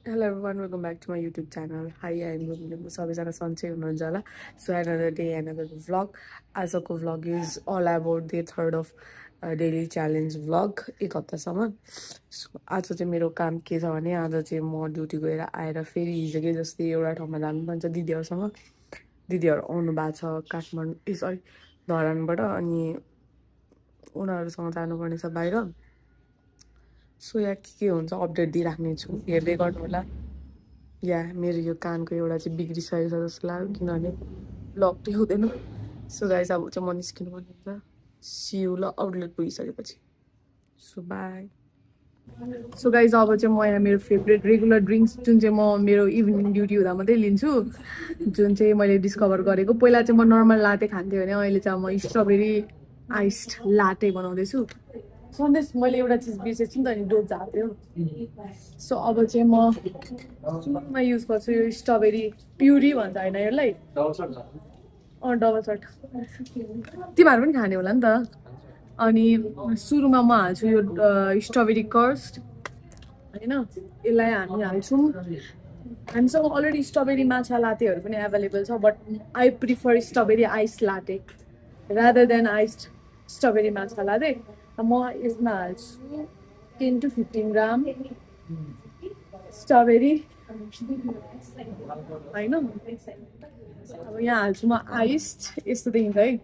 Hello everyone, welcome back to my YouTube channel. Hi, I'm Rumile. सबैजना सन्चै हुनुहुन्छ होला. So another day, another vlog. आजको vlog is all about the third of daily challenge vlog. एक हप्तासम्म. So आज चाहिँ मेरो काम के छ भने आज चाहिँ म ड्युटी गएर आएर फेरि हिजोकै जस्तै एउटा ठाउँमा जानुपर्छ दिदीहरूसँग. दिदीहरू आउनु भएको छ काठमाडौँ सरी धरानबाट अनि उनीहरूसँग जानुपर्ने छ बाहिर. सो यहाँ के हुन्छ अपडेट दिइराख्ने छु हेर्दै गर्नु होला. या मेरो यो कानको एउटा चाहिँ बिग्रिसकेको छ जस्तो लाग्यो किनभने लक हुँदैन. सो गाइस अब चाहिँ म निस्किनु पर्ने हुन्छ. सियु ल आउटलेट पुगिसकेपछि. So by. सो गाइस अब चाहिँ म यहाँ मेरो फेभरेट रेगुलर ड्रिङ्क्स जुन चाहिँ म मेरो इभिनिङ ड्युटी हुँदा मात्रै लिन्छु, जुन चाहिँ मैले डिस्कभर गरेको. पहिला चाहिँ म नर्मल लाटे खान्थेँ भने अहिले चाहिँ म स्ट्रबेरी आइस्ड लाटे बनाउँदैछु. सन्देश मैले एउटा चिज बिर्सेछु नि त अनि डोज झाप्यो. सो अब चाहिँ म सुरुमा युज गर्छु यो स्ट्रबेरी प्युरी भन्छ होइन यसलाई. डबल सर्ट तिमीहरू पनि खाने होला नि त. अनि सुरुमा म हाल्छु यो स्ट्रबेरी कर्स्ट होइन. यसलाई हामी हाल्छौँ. हामीसँग अलरेडी स्ट्रबेरी माछा लाटेहरू पनि एभाइलेबल छ, but I prefer strawberry ice latte rather than iced strawberry माछा लाटे. म यसमा हाल्छु 10 to 15 ग्राम स्ट्रबेरी होइन. अब यहाँ हाल्छु म आइस्ड. यस्तो देखिन्छ है.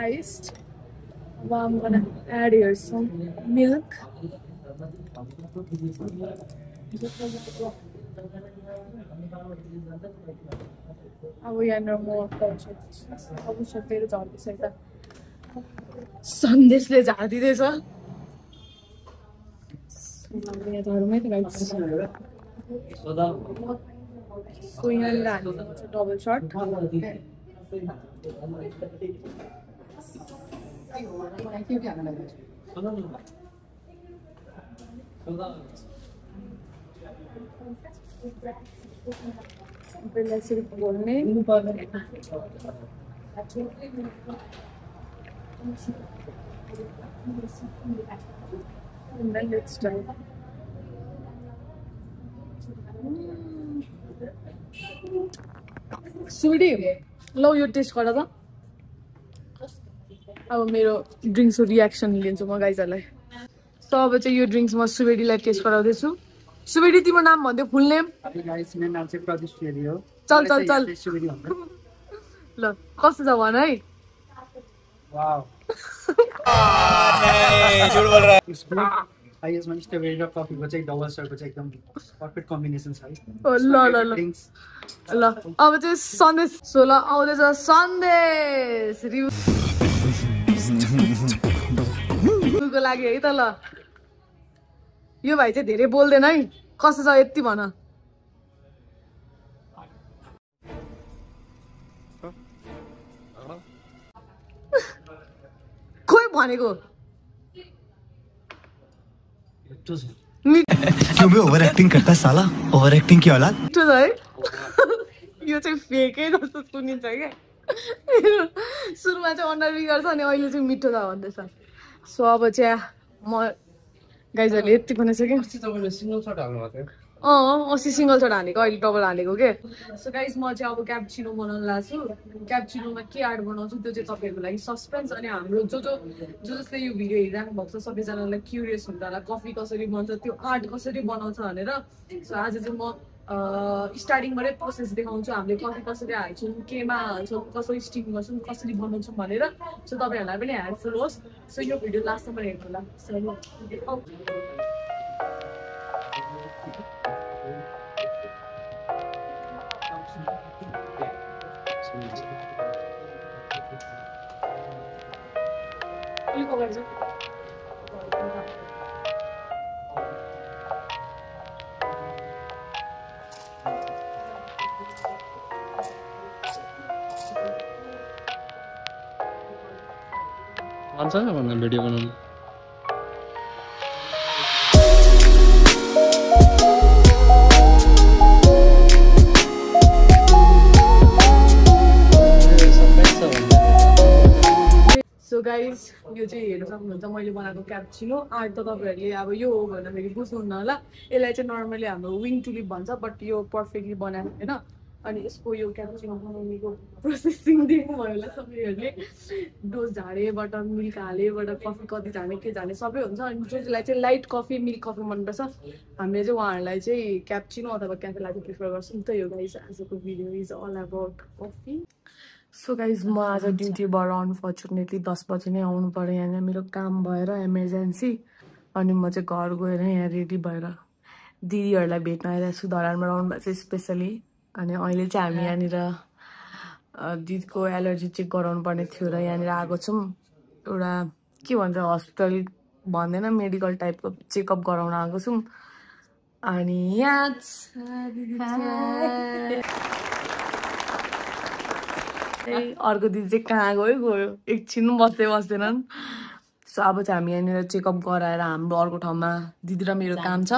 आइस्ड. अब I'm gonna add here some milk. अब यहाँनिर म अब सबैले झर्दैछ यता. सन्देशले झारिदिँदैछ. यहाँ झरमै त सो यहाँनिर हाल्नु डबल सर्ट. पहिला यसरी घोल्ने. सुडी ल यो टेस्ट गर त. अब मेरो ड्रिङ्क्सको रियाक्सन लिन्छु म गाइजहरूलाई. सो अब चाहिँ यो ड्रिङ्क्स म सुवेडीलाई टेस्ट गराउँदैछु. सुवेडी तिम्रो नाम भन्दै फुल नेम. चल चल चल ल कस्तो छ भन है. ल ल ल ल अब चाहिँ सन्देश. सो ल आउँदैछ सन्देश रिभ्यूको लागि है त. ल यो भाइ चाहिँ धेरै बोल्दैन है. कस्तो छ यति भन. खोइ भनेको क्यों भी ओवर एक्टिंग करता है साला. ओवर एक्टिंग की औलाद. मिठो छ है. यो चाहिँ फेकै जस्तो सुनिन्छ क्या. सुरुमा चाहिँ अन्डर बिगार्छ अनि अहिले चाहिँ मिठो छ भन्दैछ. सो अब चाहिँ म गाइजहरूले यति भनिसक्यो. 80 सिङ्गल सर्ट हानेको अहिले डबल हानेको के. सो गाइज म चाहिँ अब क्याप्चिनो बनाउनु लाग्छु. क्याप्चिनोमा के एड बनाउँछु त्यो चाहिँ तपाईँहरूको लागि सस्पेन्स. अनि हाम्रो जसले यो भिडियो हेरिराख्नु भएको छ सबैजनालाई क्युरियस हुन्छ होला कफी कसरी बन्छ त्यो आर्ट कसरी बनाउँछ भनेर. सो आज चाहिँ म स्टार्टिङबाटै प्रोसेस देखाउँछु. हामीले कफी कसरी हाल्छौँ, केमा हाल्छौँ, कसरी स्टिम गर्छौँ, कसरी बनाउँछौँ भनेर. सो तपाईँहरूलाई पनि हेल्पफुल होस्. सो यो भिडियो लास्टसम्म हेर्नु होला. भिडियो बनाउनु गाइज यो चाहिँ हेर्न सक्नुहुन्छ मैले बनाएको क्याप्चिनो आर्ट त तपाईँहरूले अब यो हो भन्दाखेरि बुझ्नुहुन्न होला यसलाई चाहिँ नर्मली हाम्रो विङ टुलिप भन्छ बट यो पर्फेक्टली बनाएको होइन अनि यसको यो क्याप्चिनो बनाउनेको प्रोसेसिङ देख्नुभयो होला तपाईँहरूले डोज झाडेबाट मिल्क हालेबाट कफी कति झाने के झाने सबै हुन्छ अनि जसलाई चाहिँ लाइट कफी मिल्क कफी मनपर्छ हामीले चाहिँ उहाँहरूलाई चाहिँ क्याप्चिनो अथवा क्याफे लाटे प्रिफर गर्छौँ त यो गाइज आजको video is all about coffee so guys म आज ड्युटीबाट अनफर्चुनेटली 10 बजी नै आउनु पऱ्यो यहाँनिर मेरो काम भएर इमर्जेन्सी अनि म चाहिँ घर गएर यहाँ रेडी भएर दिदीहरूलाई भेट्न आइरहेको छु धरानमा आउनुभएको चाहिँ स्पेसली अनि अहिले चाहिँ हामी यहाँनिर दिदीको एलर्जी चेक गराउनु पर्ने थियो र यहाँनिर आएको छौँ एउटा के भन्छ हस्पिटल भन्दैन मेडिकल टाइपको चेकअप गराउन आएको छौँ अनि यहाँ अर्को दिदी चाहिँ कहाँ गयो एकछिन बस्दै बस्दैनन् सो अब चाहिँ हामी यहाँनिर चेकअप गराएर हाम्रो अर्को ठाउँमा दिदी र मेरो काम छ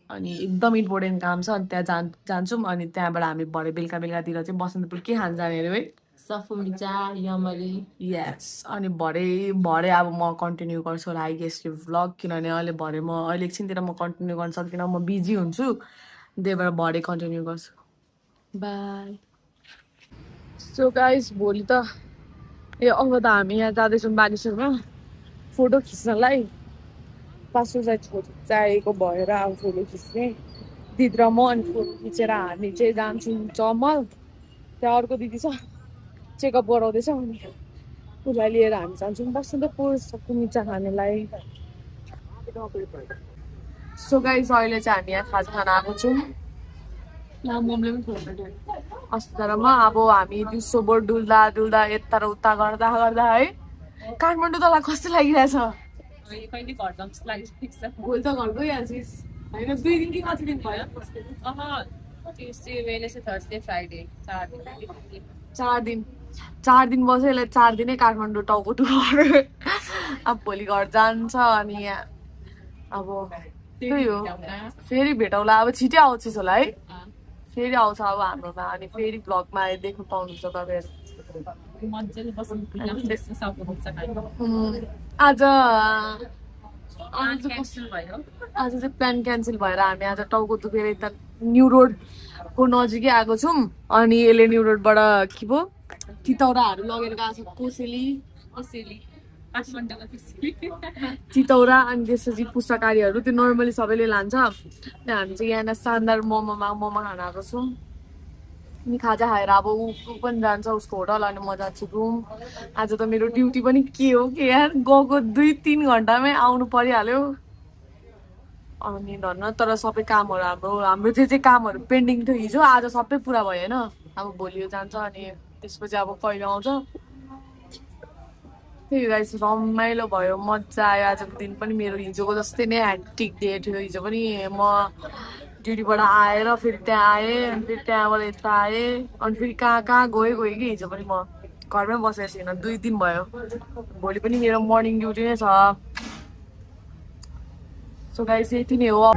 अनि एकदम इम्पोर्टेन्ट काम छ अनि त्यहाँ जान्छौँ अनि त्यहाँबाट हामी भरे बेलुकातिर चाहिँ बसन्तपुर के खान जाने अरे है सफुमिचा यमरी यस अनि भरे अब म कन्टिन्यू गर्छु होला आई गेस यो भ्लग किनभने अहिले एकछिनतिर म कन्टिन्यू गर्न सक्दिनँ म बिजी हुन्छु त्यही भएर भरे कन्टिन्यू गर्छु बाई सो गाइस भोलि त अब त हामी यहाँ जाँदैछौँ बानेश्वरमा फोटो खिच्नलाई पासो चाहिएको भएर अब फोटो खिच्ने दिदी र म अनि फोटो खिचेर हामी चाहिँ जान्छौँ चमल त्यहाँ अर्को दिदी छ चेकअप गराउँदैछ अनि उसलाई लिएर हामी जान्छौँ बसन्तपुर सकुमिचा खानेलाई सो गाइस अहिले चाहिँ हामी यहाँ खाजा खान आएको छौँ ममले पनि अस्तिमा अब हामी दिउँसोभर डुल्दा यता र उता गर्दा है काठमाडौँ तँलाई कस्तो लागिरहेछ भोलि त घर गइहाल्छिस् होइन 2 दिन कि कति दिन भयो थर्सडे फ्राइडे 4 दिन बस्यो यसलाई 4 दिनै काठमाडौँ टाउको टुक्रो अब भोलि घर जान्छ अनि यहाँ अब त्यही हो फेरि भेटौँला अब छिटै आउँछस् होला है फेरि आउँछ अब हाम्रोमा अनि फेरि भ्लगमा देख्नु पाउनुहुन्छ तपाईँहरू आज चाहिँ प्लान क्यान्सल भएर हामी आज टाउको दुखेर यता न्यू रोडको नजिकै आएको छौँ अनि यसले न्यू रोडबाट के भयो तितौराहरू लगेर गएको छ चितौरा अनि त्यसपछि पुस्तकारीहरू त्यो नर्मली सबैले लान्छ हामी चाहिँ यहाँ शानदार मोमो खान आएको छौँ अनि खाजा खाएर अब ऊ पनि जान्छ उसको होटल अनि म जान्छु रुम आज त मेरो ड्युटी पनि के हो के यार गएको 2-3 घन्टामै आउनु परिहाल्यो अनि धन्न तर सबै कामहरू हाम्रो जे कामहरू पेन्डिङ थियो हिजो आज सबै पुरा भयो होइन अब भोलि जान्छ अनि त्यसपछि अब कहिले आउँछ त्यही गाइस रमाइलो भयो मजा आयो आजको दिन पनि मेरो हिजोको जस्तै नै ह्याक्टिक डे थियो हिजो पनि म ड्युटीबाट आएर फेरि त्यहाँ आएँ अनि फेरि त्यहाँबाट यता आएँ अनि फेरि कहाँ गएँ कि हिजो पनि म घरमै बसेको छैन 2 दिन भयो भोलि पनि मेरो मर्निङ ड्युटी नै छ सो गाइस यति नै हो